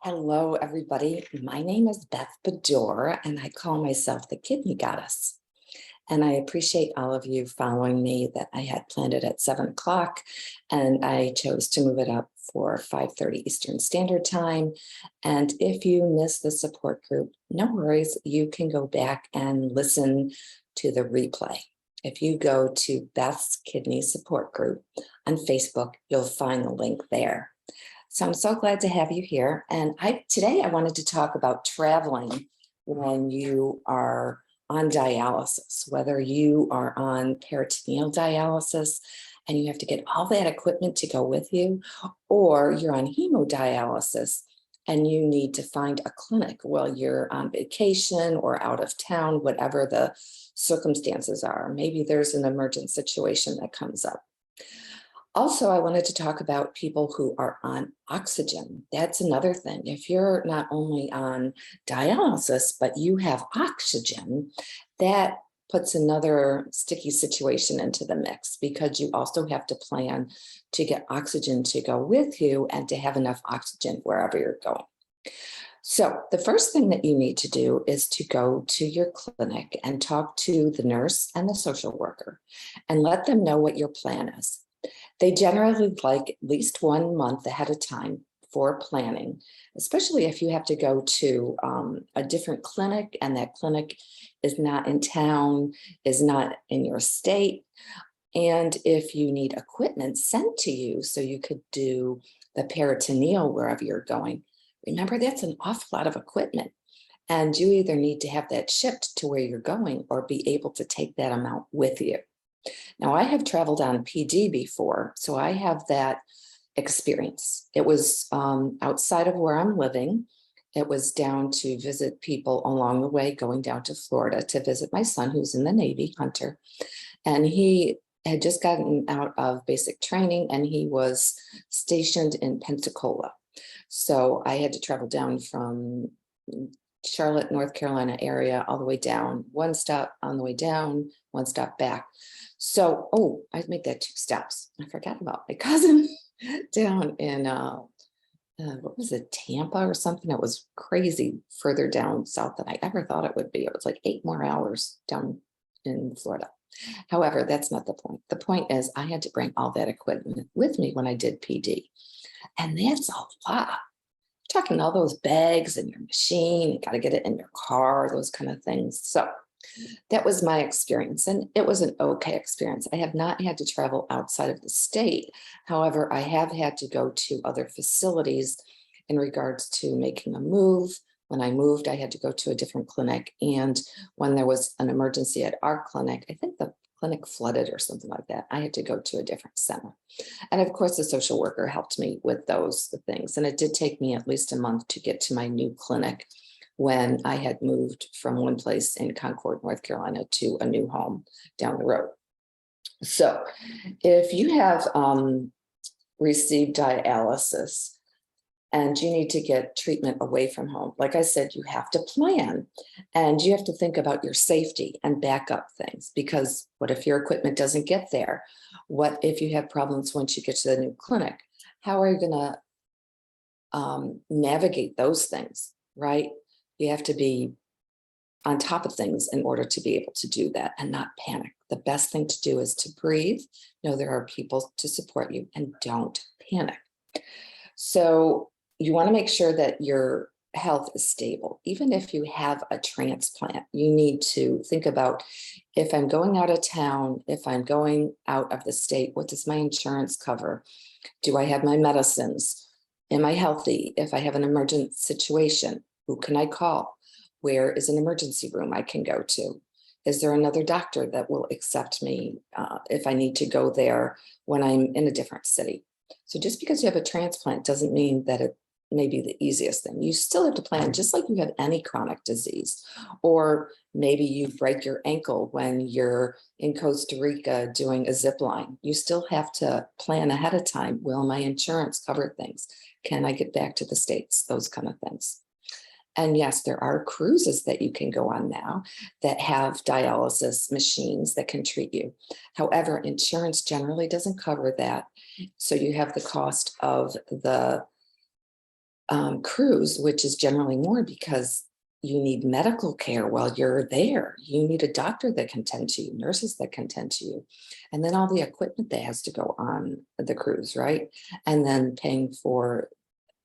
Hello, everybody. My name is Beth Bador, and I call myself the Kidney Goddess. And I appreciate all of you following me that I had planned it at 7 o'clock, and I chose to move it up for 5:30 Eastern Standard Time. And if you missed the support group, no worries. You can go back and listen to the replay. If you go to Beth's Kidney Support Group on Facebook, you'll find the link there. So I'm so glad to have you here. And today I wanted to talk about traveling when you are on dialysis, whether you are on peritoneal dialysis and you have to get all that equipment to go with you, or you're on hemodialysis and you need to find a clinic while you're on vacation or out of town, whatever the circumstances are. Maybe there's an emergent situation that comes up. Also, I wanted to talk about people who are on oxygen. That's another thing. If you're not only on dialysis, but you have oxygen, that puts another sticky situation into the mix because you also have to plan to get oxygen to go with you and to have enough oxygen wherever you're going. So the first thing that you need to do is to go to your clinic and talk to the nurse and the social worker and let them know what your plan is. They generally like at least 1 month ahead of time for planning, especially if you have to go to a different clinic and that clinic is not in town, is not in your state. And if you need equipment sent to you so you could do the peritoneal wherever you're going, remember that's an awful lot of equipment. And you either need to have that shipped to where you're going or be able to take that amount with you. Now, I have traveled on PD before, so I have that experience. It was outside of where I'm living. It was down to visit people along the way, going down to Florida to visit my son, who's in the Navy, Hunter. And he had just gotten out of basic training and he was stationed in Pensacola. So I had to travel down from Charlotte, North Carolina area, all the way down, one stop on the way down, one stop back. So, I'd make that 2 stops. I forgot about my cousin down in, what was it, Tampa or something? It was crazy further down south than I ever thought it would be. It was like 8 more hours down in Florida. However, that's not the point. The point is I had to bring all that equipment with me when I did PD. And that's a lot. Talking all those bags in your machine, you got to get it in your car, those kind of things. So that was my experience, and it was an okay experience. I have not had to travel outside of the state. However, I have had to go to other facilities in regards to making a move. When I moved, I had to go to a different clinic. And when there was an emergency at our clinic, I think the clinic flooded or something like that, I had to go to a different center. And of course, the social worker helped me with those things. And it did take me at least a month to get to my new clinic when I had moved from one place in Concord, North Carolina to a new home down the road. So if you have received dialysis and you need to get treatment away from home, like I said, you have to plan and you have to think about your safety and backup things, because what if your equipment doesn't get there? What if you have problems once you get to the new clinic? How are you going to navigate those things, right? You have to be on top of things in order to be able to do that and not panic. The best thing to do is to breathe, know there are people to support you, and don't panic. So you want to make sure that your health is stable. Even if you have a transplant, you need to think about, if I'm going out of town, if I'm going out of the state, what does my insurance cover? Do I have my medicines? Am I healthy? If I have an emergent situation, who can I call? Where is an emergency room I can go to? Is there another doctor that will accept me if I need to go there when I'm in a different city? So just because you have a transplant doesn't mean that it may be the easiest thing. You still have to plan, just like you have any chronic disease. Or maybe you break your ankle when you're in Costa Rica doing a zip line. You still have to plan ahead of time. Will my insurance cover things? Can I get back to the States? Those kind of things. And yes, there are cruises that you can go on now that have dialysis machines that can treat you. However, insurance generally doesn't cover that. So you have the cost of the cruise, which is generally more because you need medical care while you're there. You need a doctor that can tend to you, nurses that can tend to you, and then all the equipment that has to go on the cruise, right? And then paying for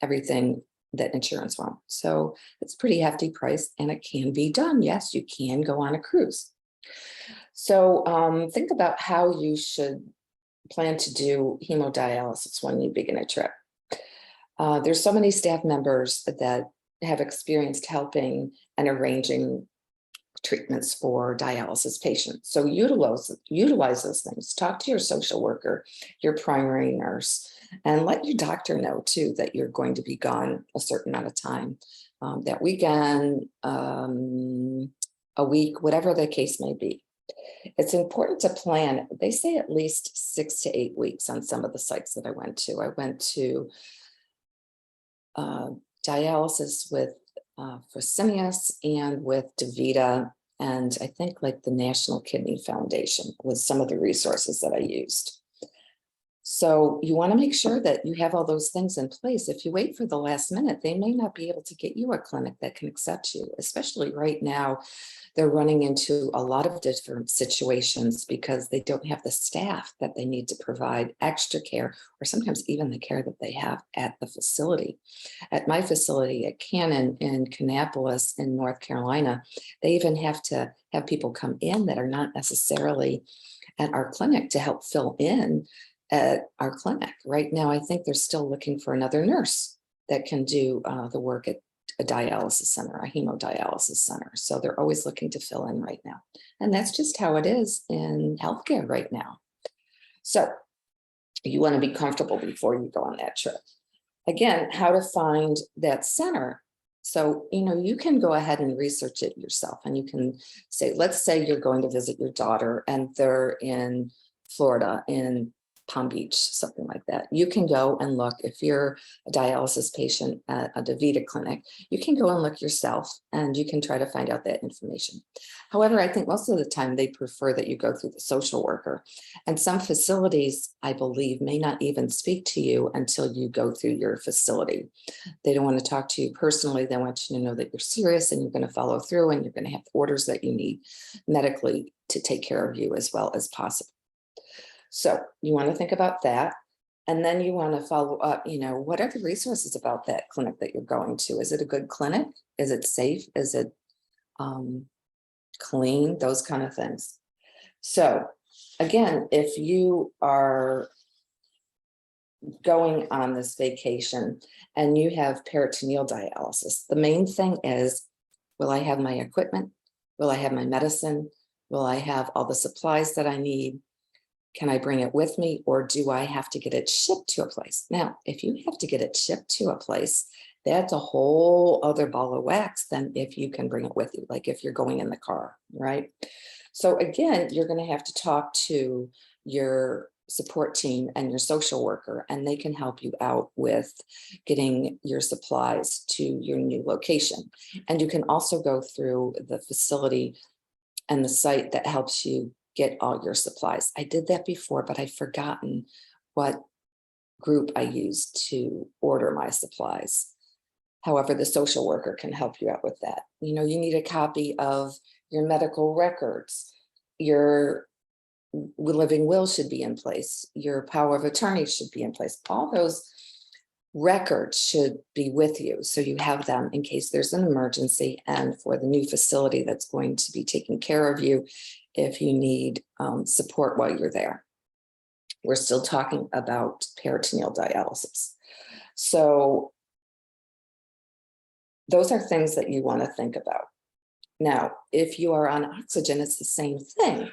everything that insurance won't. So it's a pretty hefty price, and it can be done. Yes, you can go on a cruise. So think about how you should plan to do hemodialysis when you begin a trip. There's so many staff members that have experienced helping and arranging treatments for dialysis patients. So utilize those things. Talk to your social worker, your primary nurse, and let your doctor know too that you're going to be gone a certain amount of time, that weekend, a week, whatever the case may be. It's important to plan. They say at least 6 to 8 weeks on some of the sites that I went to. I went to dialysis with Fresenius and with DaVita, and I think like the National Kidney Foundation was some of the resources that I used. So you want to make sure that you have all those things in place. If you wait for the last minute, they may not be able to get you a clinic that can accept you, especially right now. They're running into a lot of different situations because they don't have the staff that they need to provide extra care, or sometimes even the care that they have at the facility. At my facility at Cannon in Kannapolis in North Carolina, they even have to have people come in that are not necessarily at our clinic to help fill in at our clinic. Right now, I think they're still looking for another nurse that can do the work at a dialysis center, a hemodialysis center. So they're always looking to fill in right now. And that's just how it is in healthcare right now. So you want to be comfortable before you go on that trip. Again, how to find that center. So, you can go ahead and research it yourself, and you can say, let's say you're going to visit your daughter and they're in Florida, in Palm Beach, something like that. You can go and look. If you're a dialysis patient at a DaVita clinic, you can go and look yourself, and you can try to find out that information. However, I think most of the time they prefer that you go through the social worker. And some facilities, I believe, may not even speak to you until you go through your facility. They don't want to talk to you personally. They want you to know that you're serious and you're going to follow through, and you're going to have the orders that you need medically to take care of you as well as possible. So you want to think about that. And then you want to follow up, what are the resources about that clinic that you're going to? Is it a good clinic? Is it safe? Is it clean? Those kind of things. So again, if you are going on this vacation and you have peritoneal dialysis, the main thing is, will I have my equipment? Will I have my medicine? Will I have all the supplies that I need? Can I bring it with me, or do I have to get it shipped to a place? Now, if you have to get it shipped to a place, that's a whole other ball of wax than if you can bring it with you, like if you're going in the car, right? So again, you're going to have to talk to your support team and your social worker, and they can help you out with getting your supplies to your new location. And you can also go through the facility and the site that helps you get all your supplies. I did that before, but I've forgotten what group I used to order my supplies. However, the social worker can help you out with that. You need a copy of your medical records. Your living will should be in place. Your power of attorney should be in place. All those records should be with you, so you have them in case there's an emergency, and for the new facility that's going to be taking care of you if you need support while you're there. We're still talking about peritoneal dialysis. So those are things that you want to think about. Now, if you are on oxygen, it's the same thing.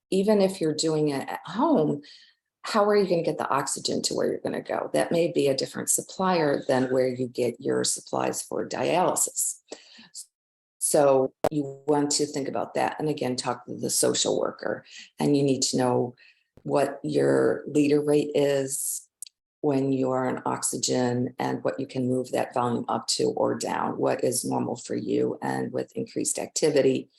Even if you're doing it at home, how are you going to get the oxygen to where you're going to go? That may be a different supplier than where you get your supplies for dialysis. So you want to think about that. And again, talk to the social worker, and you need to know what your liter rate is when you are on oxygen and what you can move that volume up to or down, what is normal for you, and with increased activity,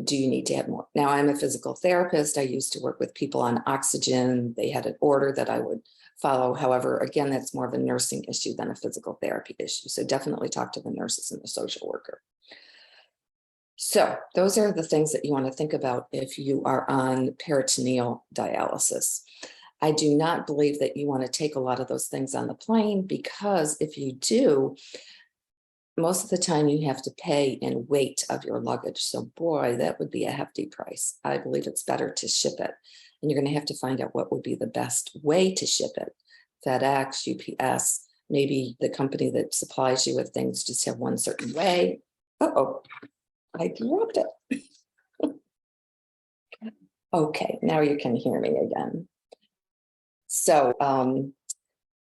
do you need to have more? Now, I'm a physical therapist. I used to work with people on oxygen. They had an order that I would follow. However, again, that's more of a nursing issue than a physical therapy issue. So definitely talk to the nurses and the social worker. So those are the things that you want to think about if you are on peritoneal dialysis. I do not believe that you want to take a lot of those things on the plane, because if you do, most of the time you have to pay in weight of your luggage. So boy, that would be a hefty price. I believe it's better to ship it. And you're going to have to find out what would be the best way to ship it. FedEx, UPS, maybe the company that supplies you with things just have one certain way. Uh-oh, I dropped it. Okay, now you can hear me again. So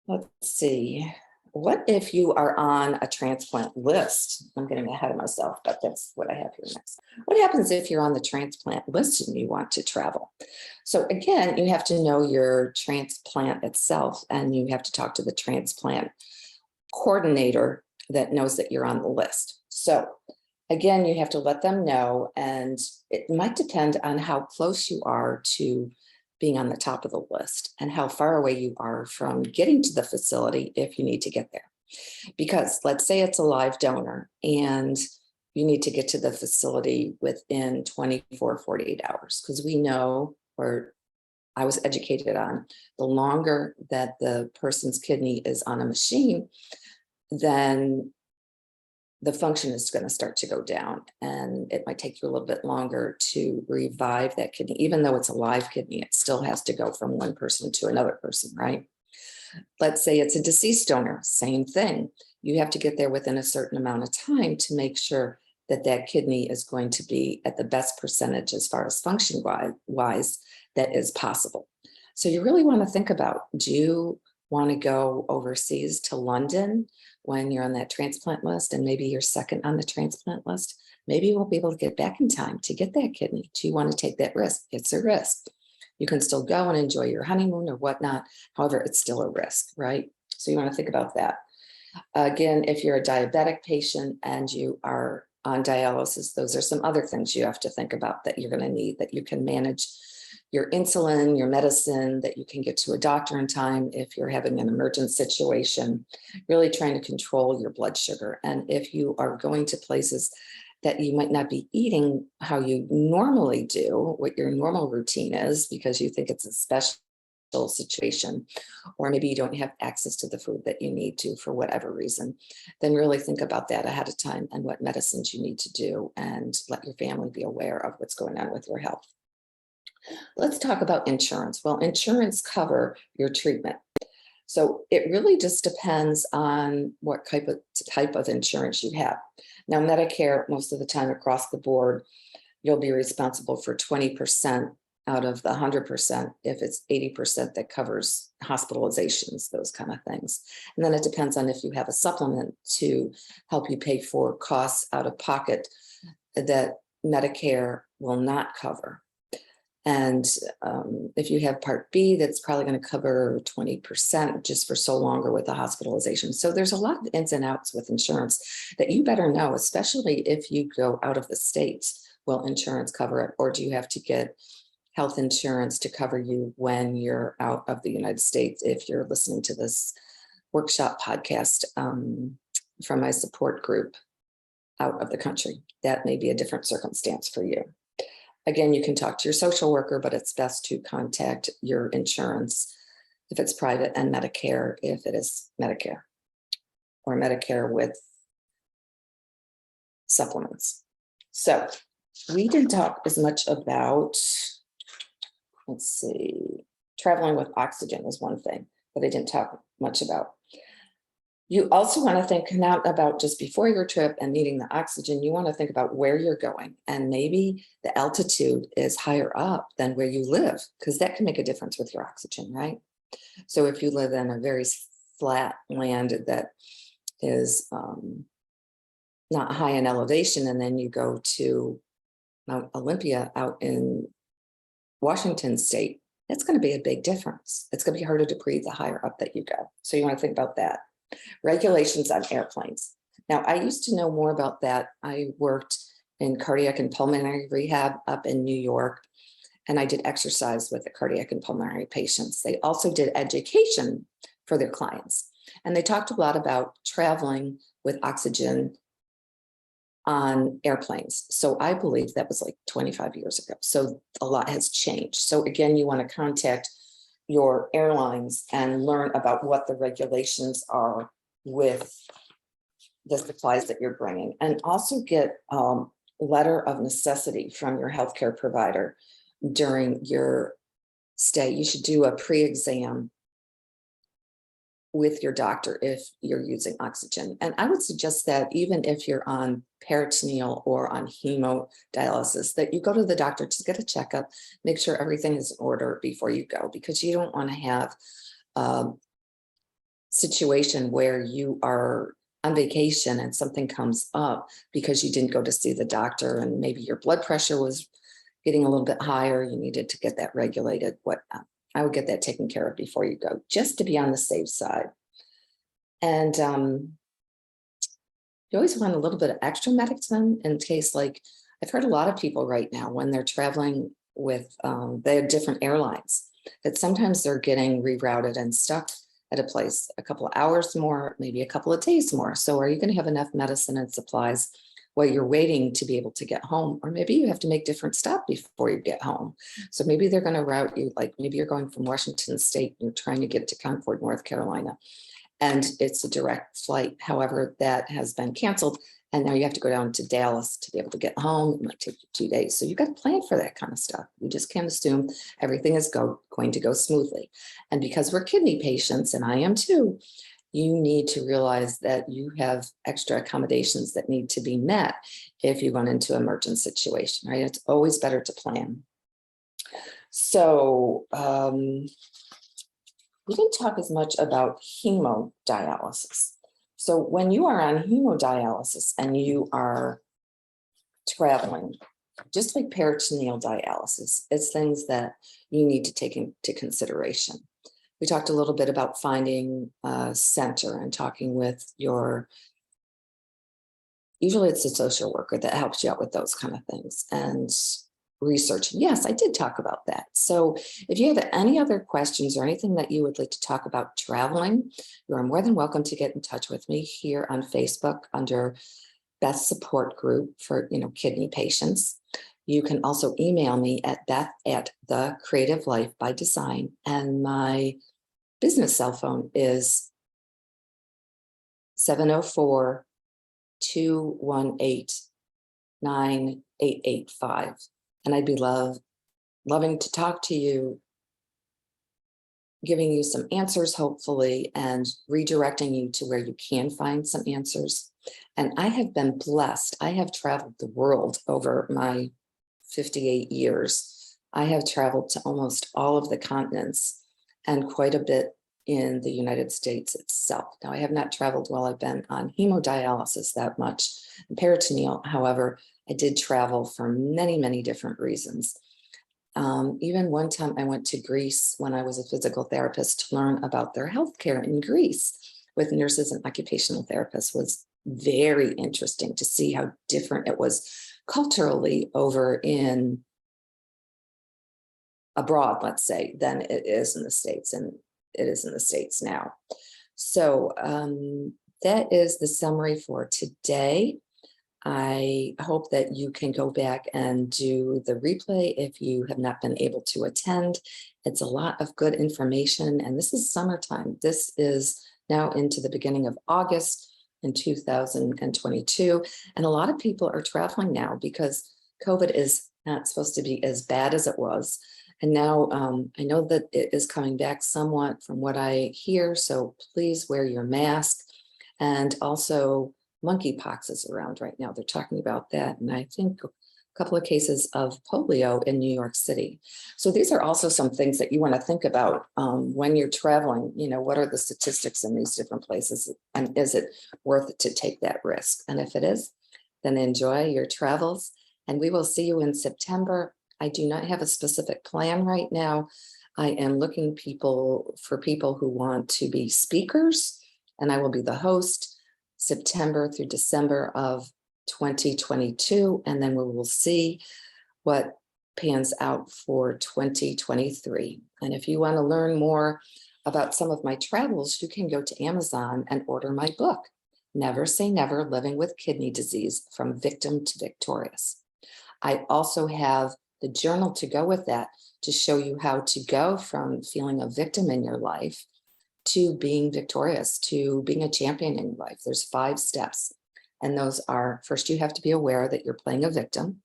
let's see. What if you are on a transplant list? I'm getting ahead of myself, but that's what I have here next. What happens if you're on the transplant list and you want to travel? So again, you have to know your transplant itself, and you have to talk to the transplant coordinator that knows that you're on the list. So again, you have to let them know, and it might depend on how close you are to being on the top of the list and how far away you are from getting to the facility if you need to get there. Because let's say it's a live donor and you need to get to the facility within 24, 48 hours, because we know, or I was educated on, the longer that the person's kidney is on a machine, then the function is going to start to go down, and it might take you a little bit longer to revive that kidney. Even though it's a live kidney, it still has to go from one person to another person, right? Let's say it's a deceased donor, same thing. You have to get there within a certain amount of time to make sure that that kidney is going to be at the best percentage as far as function wise that is possible. So you really want to think about, do you want to go overseas to London when you're on that transplant list, and maybe you're second on the transplant list? Maybe you won't be able to get back in time to get that kidney. Do you want to take that risk? It's a risk. You can still go and enjoy your honeymoon or whatnot. However, it's still a risk, right? So you want to think about that. Again, if you're a diabetic patient and you are on dialysis, those are some other things you have to think about that you're going to need, that you can manage your insulin, your medicine, that you can get to a doctor in time if you're having an emergent situation, really trying to control your blood sugar. And if you are going to places that you might not be eating how you normally do, what your normal routine is, because you think it's a special situation, or maybe you don't have access to the food that you need to for whatever reason, then really think about that ahead of time and what medicines you need to do, and let your family be aware of what's going on with your health. Let's talk about insurance. Well, insurance cover your treatment. So it really just depends on what type of insurance you have. Now, Medicare, most of the time across the board, you'll be responsible for 20% out of the 100% if it's 80% that covers hospitalizations, those kind of things. And then it depends on if you have a supplement to help you pay for costs out of pocket that Medicare will not cover. And if you have Part B, that's probably going to cover 20% just for so longer with the hospitalization. So there's a lot of ins and outs with insurance that you better know, especially if you go out of the States. Will insurance cover it, or do you have to get health insurance to cover you when you're out of the United States? If you're listening to this workshop podcast from my support group out of the country, that may be a different circumstance for you. Again, you can talk to your social worker, but it's best to contact your insurance if it's private, and Medicare if it is Medicare, or Medicare with supplements. So we didn't talk as much about, let's see, traveling with oxygen was one thing that I didn't talk much about. You also want to think not about just before your trip and needing the oxygen. You want to think about where you're going, and maybe the altitude is higher up than where you live, because that can make a difference with your oxygen, right? So if you live in a very flat land that is not high in elevation, and then you go to Mount Olympia out in Washington State, that's going to be a big difference. It's going to be harder to breathe the higher up that you go. So you want to think about that. Regulations on airplanes. Now, I used to know more about that. I worked in cardiac and pulmonary rehab up in New York, and I did exercise with the cardiac and pulmonary patients. They also did education for their clients. And they talked a lot about traveling with oxygen on airplanes. So I believe that was like 25 years ago. So a lot has changed. So again, you want to contact your airlines and learn about what the regulations are with the supplies that you're bringing, and also get letter of necessity from your healthcare provider during your stay. You should do a pre-exam with your doctor if you're using oxygen. And I would suggest that even if you're on peritoneal or on hemodialysis, that you go to the doctor to get a checkup, make sure everything is in order before you go, because you don't want to have a situation where you are on vacation and something comes up because you didn't go to see the doctor, and maybe your blood pressure was getting a little bit higher. You needed to get that regulated. I would get that taken care of before you go, just to be on the safe side. And you always want a little bit of extra medicine in case, like, I've heard a lot of people right now when they're traveling with, they have different airlines, that sometimes they're getting rerouted and stuck at a place a couple of hours more, maybe a couple of days more. So are you going to have enough medicine and supplies while you're waiting to be able to get home? Or maybe you have to make different stops before you get home. So maybe they're going to route you, like maybe you're going from Washington State, and you're trying to get to Concord, North Carolina, and it's a direct flight. However, that has been canceled, and now you have to go down to Dallas to be able to get home. It might take you 2 days. So you got to plan for that kind of stuff. You just can't assume everything is going to go smoothly. And because we're kidney patients, and I am too, you need to realize that you have extra accommodations that need to be met if you run into an emergent situation, right? It's always better to plan. So we didn't talk as much about hemodialysis. So when you are on hemodialysis and you are traveling, just like peritoneal dialysis, it's things that you need to take into consideration. We talked a little bit about finding a center and talking with usually it's a social worker that helps you out with those kind of things, and research. Yes, I did talk about that. So if you have any other questions or anything that you would like to talk about traveling, you are more than welcome to get in touch with me here on Facebook under Beth's Support Group for kidney patients. You can also email me at Beth@The Creative Life by Design, and my business cell phone is 704-218-9885. And I'd be loving to talk to you, giving you some answers, hopefully, and redirecting you to where you can find some answers. And I have been blessed. I have traveled the world over my 58 years. I have traveled to almost all of the continents and quite a bit in the United States itself. Now, I have not traveled while I've been on hemodialysis that much. In peritoneal, however, I did travel for many, many different reasons. Even one time I went to Greece when I was a physical therapist to learn about their healthcare in Greece with nurses and occupational therapists. Was very interesting to see how different it was culturally over in abroad, let's say, than it is in the States, and it is in the States now. So that is the summary for today. I hope that you can go back and do the replay if you have not been able to attend. It's a lot of good information, and this is summertime. This is now into the beginning of August in 2022, and a lot of people are traveling now because COVID is not supposed to be as bad as it was. And now I know that it is coming back somewhat from what I hear, so please wear your mask. And also, monkeypox is around right now. They're talking about that. And I think a couple of cases of polio in New York City. So these are also some things that you want to think about when you're traveling. What are the statistics in these different places? And is it worth it to take that risk? And if it is, then enjoy your travels. And we will see you in September. I do not have a specific plan right now. I am looking for people who want to be speakers, and I will be the host September through December of 2022. And then we will see what pans out for 2023. And if you want to learn more about some of my travels, you can go to Amazon and order my book, Never Say Never, Living with Kidney Disease from Victim to Victorious. I also have the journal to go with that to show you how to go from feeling a victim in your life to being victorious, to being a champion in your life. There's 5 steps. And those are, first, you have to be aware that you're playing a victim.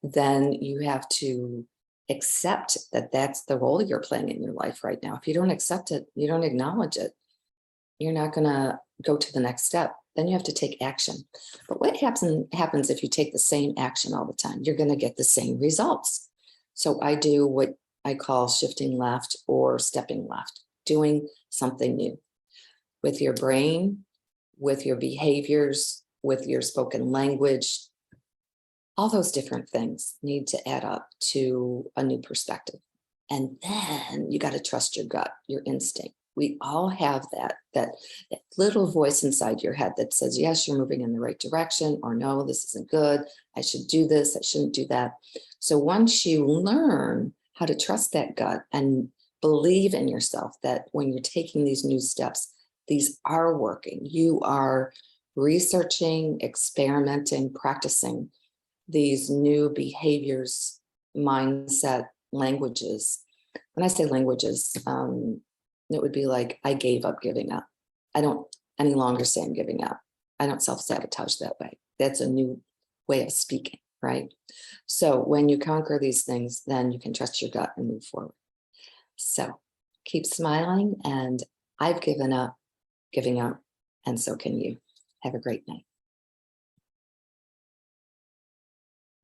Then you have to accept that that's the role you're playing in your life right now. If you don't accept it, you don't acknowledge it, you're not going to go to the next step. Then you have to take action. But what happens if you take the same action all the time? You're going to get the same results. So I do what I call shifting left or stepping left, doing something new with your brain, with your behaviors, with your spoken language. All those different things need to add up to a new perspective. And then you got to trust your gut, your instinct. We all have that little voice inside your head that says, yes, you're moving in the right direction, or no, this isn't good. I should do this. I shouldn't do that. So once you learn how to trust that gut and believe in yourself, that when you're taking these new steps, these are working, you are researching, experimenting, practicing these new behaviors, mindset, languages. When I say languages, it would be like, I gave up giving up. I don't any longer say I'm giving up. I don't self-sabotage that way. That's a new way of speaking, right? So when you conquer these things, then you can trust your gut and move forward. So keep smiling, and I've given up giving up, and so can you. Have a great night.